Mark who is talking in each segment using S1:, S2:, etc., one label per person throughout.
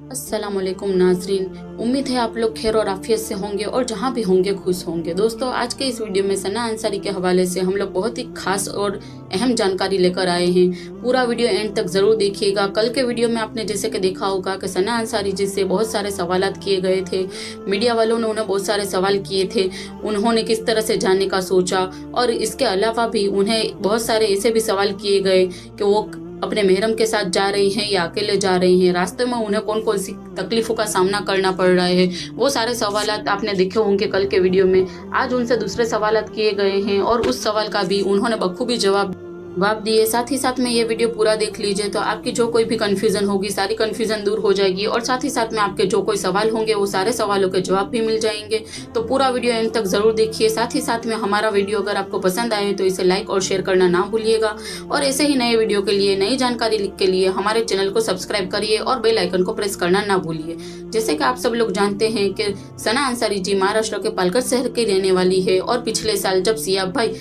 S1: अस्सलामुअलैकुम नाजरीन, उम्मीद है आप लोग खैर और आफियत से होंगे और जहाँ भी होंगे खुश होंगे। दोस्तों, आज के इस वीडियो में सना अंसारी के हवाले से हम लोग बहुत ही खास और अहम जानकारी लेकर आए हैं। पूरा वीडियो एंड तक जरूर देखिएगा। कल के वीडियो में आपने जैसे कि देखा होगा कि सना अंसारी जी से बहुत सारे सवालात किए गए थे। मीडिया वालों ने उन्हें बहुत सारे सवाल किए थे, उन्होंने किस तरह से जाने का सोचा, और इसके अलावा भी उन्हें बहुत सारे ऐसे भी सवाल किए गए कि वो अपने महरम के साथ जा रही हैं या अकेले जा रही हैं, रास्ते में उन्हें कौन कौन सी तकलीफों का सामना करना पड़ रहा है। वो सारे सवालात आपने देखे होंगे कल के वीडियो में। आज उनसे दूसरे सवालात किए गए हैं और उस सवाल का भी उन्होंने बखूबी जवाब दिए। साथ ही साथ में ये वीडियो पूरा देख लीजिए तो आपकी जो कोई भी कंफ्यूजन होगी सारी कंफ्यूजन दूर हो जाएगी, और साथ ही साथ में आपके जो कोई सवाल होंगे वो सारे सवालों के जवाब भी मिल जाएंगे। तो पूरा वीडियो एंड तक जरूर देखिए। साथ ही साथ में हमारा वीडियो अगर आपको पसंद आए तो इसे लाइक और शेयर करना ना भूलिएगा, और ऐसे ही नए वीडियो के लिए, नई जानकारी के लिए हमारे चैनल को सब्सक्राइब करिए और बेल आइकन को प्रेस करना ना भूलिए। जैसे कि आप सब लोग जानते हैं कि सना अंसारी जी महाराष्ट्र के पालघर शहर की रहने वाली है, और पिछले साल जब सियाब भाई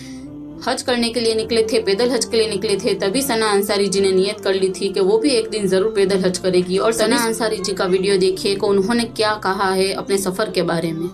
S1: हज करने के लिए निकले थे, पैदल हज के लिए निकले थे, तभी सना अंसारी जी ने नियत कर ली थी कि वो भी एक दिन जरूर पैदल हज करेगी। और सना अंसारी जी का वीडियो देखिए कि उन्होंने क्या कहा है अपने सफर के बारे में।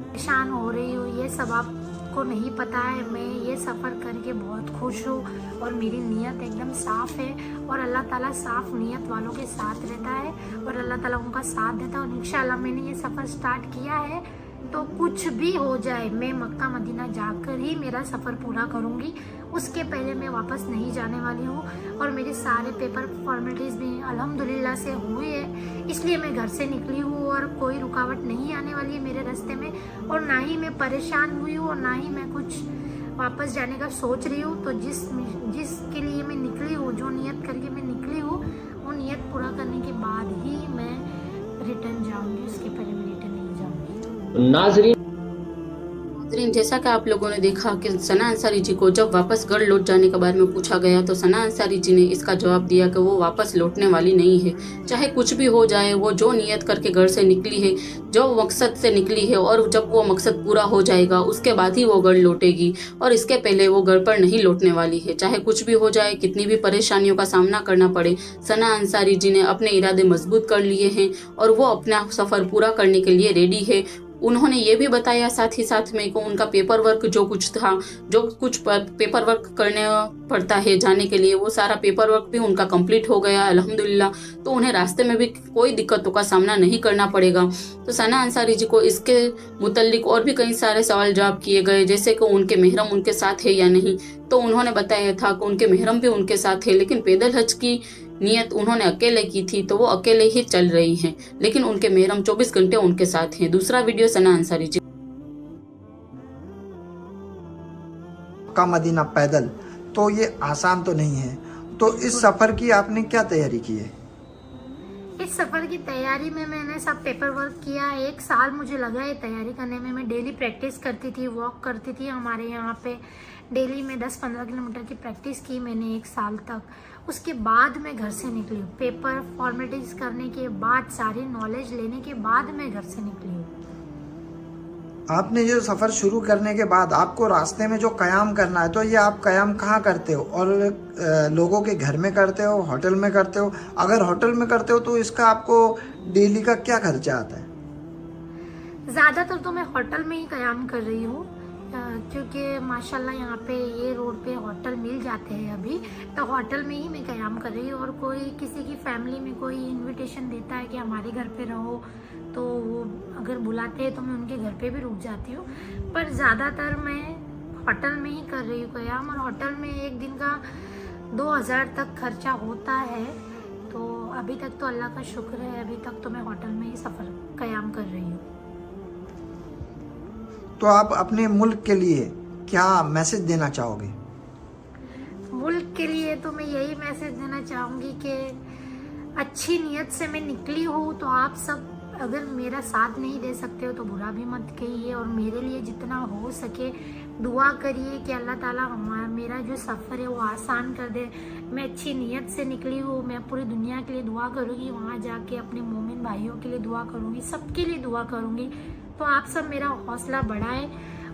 S2: परेशान हो रही हूँ, ये सब आपको नहीं पता है। मैं ये सफ़र करके बहुत खुश हूँ और मेरी नीयत एकदम साफ़ है, और अल्लाह ताला साफ़ नीयत वालों के साथ रहता है और अल्लाह ताला उनका साथ देता है। और इंशाल्लाह मैंने ये सफ़र स्टार्ट किया है, तो कुछ भी हो जाए मैं मक्का मदीना जाकर ही मेरा सफ़र पूरा करूँगी। उसके पहले मैं वापस नहीं जाने वाली हूँ, और मेरे सारे पेपर फॉर्मेलिटीज़ भी अल्हम्दुलिल्लाह से हुए है, इसलिए मैं घर से निकली हूँ और कोई रुकावट नहीं आने वाली है मेरे रास्ते में, और ना ही मैं परेशान हुई हूँ और ना ही मैं कुछ वापस जाने का सोच रही हूँ। तो जिसके लिए मैं निकली हूँ, जो नियत करके मैं निकली हूँ, वो नियत पूरा करने के बाद ही मैं रिटर्न जाऊँगी, उसके पहले मैं रिटर्न नहीं जाऊँगी।
S3: नाजरीन,
S1: जैसा कि आप लोगों ने देखा कि सना अंसारी जी को जब वापस घर लौट जाने के बारे में पूछा गया तो सना अंसारी जी ने इसका जवाब दिया कि वो वापस लौटने वाली नहीं है। चाहे कुछ भी हो जाए, वो जो नियत करके घर से निकली है, जो मकसद से निकली है, और जब वो मकसद पूरा हो जाएगा उसके बाद ही वो घर लौटेगी, और इसके पहले वो घर पर नहीं लौटने वाली है। चाहे कुछ भी हो जाए, कितनी भी परेशानियों का सामना करना पड़े, सना अंसारी जी ने अपने इरादे मजबूत कर लिए हैं और वो अपना सफर पूरा करने के लिए रेडी है। उन्होंने ये भी बताया साथ ही साथ में को उनका पेपर वर्क जो कुछ था, जो कुछ पेपर वर्क करने पड़ता है जाने के लिए, वो सारा पेपर वर्क भी उनका कंप्लीट हो गया अल्हम्दुलिल्लाह। तो उन्हें रास्ते में भी कोई दिक्कतों का सामना नहीं करना पड़ेगा। तो सना अंसारी जी को इसके मुतल्लिक और भी कई सारे सवाल जवाब किए गए, जैसे कि उनके महरम उनके साथ है या नहीं। तो उन्होंने बताया था कि उनके महरम भी उनके साथ है, लेकिन पैदल हज की नियत उन्होंने अकेले की थी, तो वो अकेले ही चल रही हैं, लेकिन उनके महरम 24 घंटे उनके साथ हैं। दूसरा वीडियो सना अंसारी जी
S4: का मदीना पैदल, तो ये आसान तो नहीं है। तो इस सफ़र की आपने क्या तैयारी की है?
S2: इस सफ़र की तैयारी में मैंने सब पेपर वर्क किया। 1 साल मुझे लगा है तैयारी करने में। मैं डेली प्रैक्टिस करती थी, वॉक करती थी। हमारे यहाँ पे डेली में 10-15 किलोमीटर की प्रैक्टिस की मैंने 1 साल तक। उसके बाद मैं घर से निकली हूँ। पेपर फॉर्मेलिटीज़ करने के बाद, सारी नॉलेज लेने के बाद मैं घर से निकली हूँ।
S4: आपने जो सफ़र शुरू करने के बाद आपको रास्ते में जो क़याम करना है, तो ये आप क़याम कहाँ करते हो? और लोगों के घर में करते हो, होटल में करते हो? अगर होटल में करते हो तो इसका आपको डेली का क्या खर्चा आता है?
S2: ज़्यादातर तो मैं होटल में ही क़याम कर रही हूँ, क्योंकि माशाल्लाह यहाँ पे ये रोड पे होटल मिल जाते हैं अभी, तो होटल में ही मैं क़याम कर रही हूँ। और कोई किसी की फैमिली में कोई इनविटेशन देता है कि हमारे घर पे रहो, तो वो अगर बुलाते हैं तो मैं उनके घर पे भी रुक जाती हूँ। पर ज़्यादातर मैं होटल में ही कर रही हूँ क़याम, और होटल में एक दिन का 2000 तक खर्चा होता है। तो अभी तक तो अल्लाह का शुक्र है, अभी तक तो मैं होटल में ही सफ़र क़याम कर रही हूँ।
S4: तो आप अपने मुल्क के लिए क्या मैसेज देना चाहोगे?
S2: मुल्क के लिए तो मैं यही मैसेज देना चाहूँगी कि अच्छी नीयत से मैं निकली हूँ, तो आप सब अगर मेरा साथ नहीं दे सकते हो तो बुरा भी मत कहिए, और मेरे लिए जितना हो सके दुआ करिए कि अल्लाह ताला मेरा जो सफ़र है वो आसान कर दे। मैं अच्छी नीयत से निकली हूँ, मैं पूरी दुनिया के लिए दुआ करूँगी, वहाँ जाके अपने मोमिन भाइयों के लिए दुआ करूँगी, सबके लिए दुआ करूँगी। तो आप सब मेरा हौसला बढ़ाए,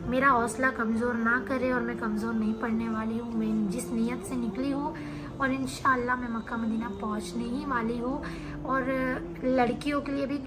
S2: मेरा हौसला कमज़ोर ना करे, और मैं कमज़ोर नहीं पड़ने वाली हूँ। मैं जिस नीयत से निकली हूँ और इंशाल्लाह मैं मक्का मदीना पहुंचने ही वाली हूँ। और लड़कियों के लिए भी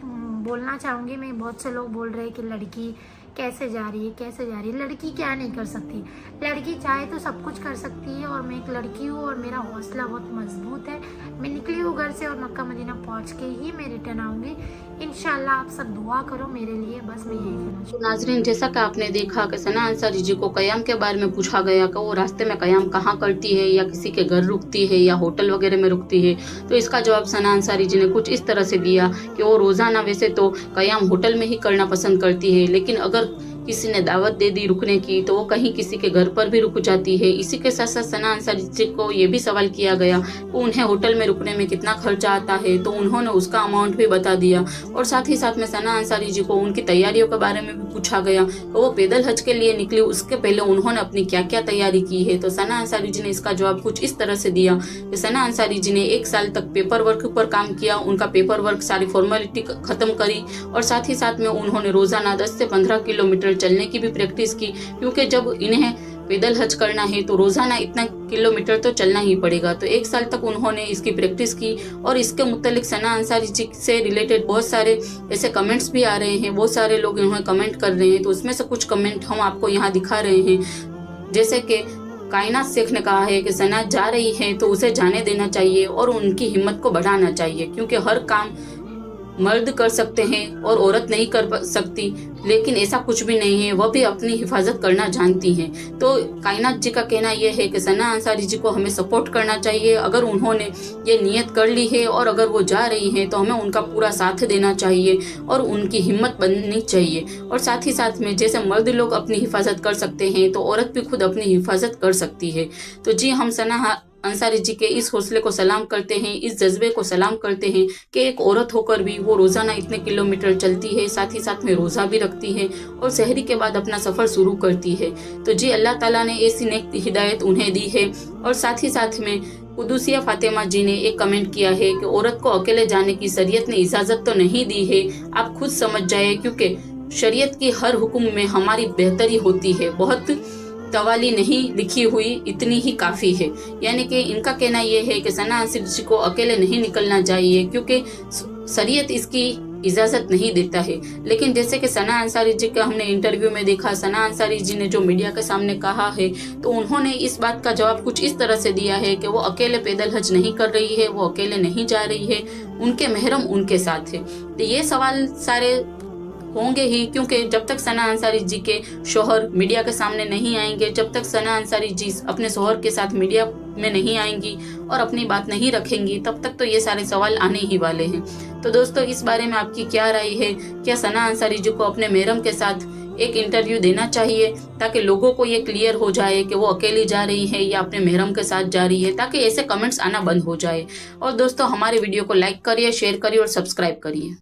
S2: बोलना चाहूँगी मैं, बहुत से लोग बोल रहे हैं कि लड़की कैसे जा रही है, कैसे जा रही है। लड़की क्या नहीं कर सकती, लड़की चाहे तो सब कुछ कर सकती है। और मैं एक लड़की हूँ और मेरा हौसला बहुत मजबूत है। मैं निकली हूँ घर से और मक्का मदीना पहुँच के ही मैं रिटर्न आऊँगी इंशाल्लाह। आप सब दुआ करो मेरे लिए, बस मैं यही कहना
S1: तो नाजरीन, जैसा कि आपने देखा कि सना अंसारी जी को कयाम के बारे में पूछा गया कि वो रास्ते में कयाम कहाँ करती है, या किसी के घर रुकती है, या होटल वगैरह में रुकती है। तो इसका जवाब सना अंसारी जी ने कुछ इस तरह से दिया कि वो रोजाना वैसे तो कयाम होटल में ही करना पसंद करती है, लेकिन अगर किसी ने दावत दे दी रुकने की तो वो कहीं किसी के घर पर भी रुक जाती है। इसी के साथ साथ सना अंसारी जी को ये भी सवाल किया गया कि उन्हें होटल में रुकने में कितना खर्चा आता है, तो उन्होंने उसका अमाउंट भी बता दिया। और साथ ही साथ में सना अंसारी जी को उनकी तैयारियों के बारे में भी पूछा गया, तो वो पैदल हज के लिए निकली, उसके पहले उन्होंने अपनी क्या क्या तैयारी की है। तो सना अंसारी जी ने इसका जवाब कुछ इस तरह से दिया कि सना अंसारी जी ने 1 साल तक पेपर वर्क पर काम किया, उनका पेपर वर्क सारी फॉर्मेलिटी खत्म करी, और साथ ही साथ में उन्होंने रोजाना 10 से 15 किलोमीटर चलने की भी प्रैक्टिस की, क्योंकि जब इन्हें पैदल हज करना है तो रोजाना इतना किलोमीटर तो चलना ही पड़ेगा। तो 1 साल तक उन्होंने इसकी प्रैक्टिस की। और इसके मुतालिक सना अंसारी जी से रिलेटेड बहुत सारे ऐसे कमेंट्स भी आ रहे हैं, बहुत सारे लोग इन्हें कमेंट कर रहे हैं। तो उसमें से कुछ कमेंट हम आपको यहाँ दिखा रहे हैं, जैसे कि कायनात शेख ने कहा है कि सना जा रही है तो उसे जाने देना चाहिए और उनकी हिम्मत को बढ़ाना चाहिए, क्योंकि हर काम मर्द कर सकते हैं और औरत नहीं कर सकती, लेकिन ऐसा कुछ भी नहीं है, वह भी अपनी हिफाजत करना जानती हैं। तो कायनात जी का कहना यह है कि सना अंसारी जी को हमें सपोर्ट करना चाहिए। अगर उन्होंने ये नियत कर ली है और अगर वो जा रही हैं तो हमें उनका पूरा साथ देना चाहिए और उनकी हिम्मत बननी चाहिए। और साथ ही साथ में जैसे मर्द लोग अपनी हिफाजत कर सकते हैं तो औरत भी खुद अपनी हिफाजत कर सकती है। तो जी, हम सना अंसारी जी के इस हौसले को सलाम करते हैं, इस जज्बे को सलाम करते हैं कि एक औरत होकर भी वो रोजाना इतने किलोमीटर चलती है, साथ ही साथ में रोजा भी रखती है और सहरी के बाद अपना सफर शुरू करती है। तो जी, अल्लाह ताला ने ऐसी नेक हिदायत उन्हें दी है। और साथ ही साथ में कुदूसिया फातिमा जी ने एक कमेंट किया है कि औरत को अकेले जाने की शरीयत ने इजाजत तो नहीं दी है, आप खुद समझ जाए, क्योंकि शरीयत की हर हुक्म में हमारी बेहतरी होती है, बहुत तवाली नहीं लिखी हुई, इतनी ही काफी है। यानी कि इनका कहना यह है कि सना अंसारी जी को अकेले नहीं निकलना चाहिए, क्योंकि शरीयत इसकी इजाजत नहीं देता है। लेकिन जैसे कि सना अंसारी जी का हमने इंटरव्यू में देखा, सना अंसारी जी ने जो मीडिया के सामने कहा है, तो उन्होंने इस बात का जवाब कुछ इस तरह से दिया है कि वो अकेले पैदल हज नहीं कर रही है, वो अकेले नहीं जा रही है, उनके महरम उनके साथ है। तो ये सवाल सारे होंगे ही, क्योंकि जब तक सना अंसारी जी के शोहर मीडिया के सामने नहीं आएंगे, जब तक सना अंसारी जी अपने शोहर के साथ मीडिया में नहीं आएंगी और अपनी बात नहीं रखेंगी, तब तक तो ये सारे सवाल आने ही वाले हैं। तो दोस्तों, इस बारे में आपकी क्या राय है? क्या सना अंसारी जी को अपने महरम के साथ एक इंटरव्यू देना चाहिए, ताकि लोगों को ये क्लियर हो जाए कि वो अकेली जा रही है या अपने महरम के साथ जा रही है, ताकि ऐसे कमेंट्स आना बंद हो जाए। और दोस्तों, हमारे वीडियो को लाइक करिए, शेयर करिए और सब्सक्राइब करिए।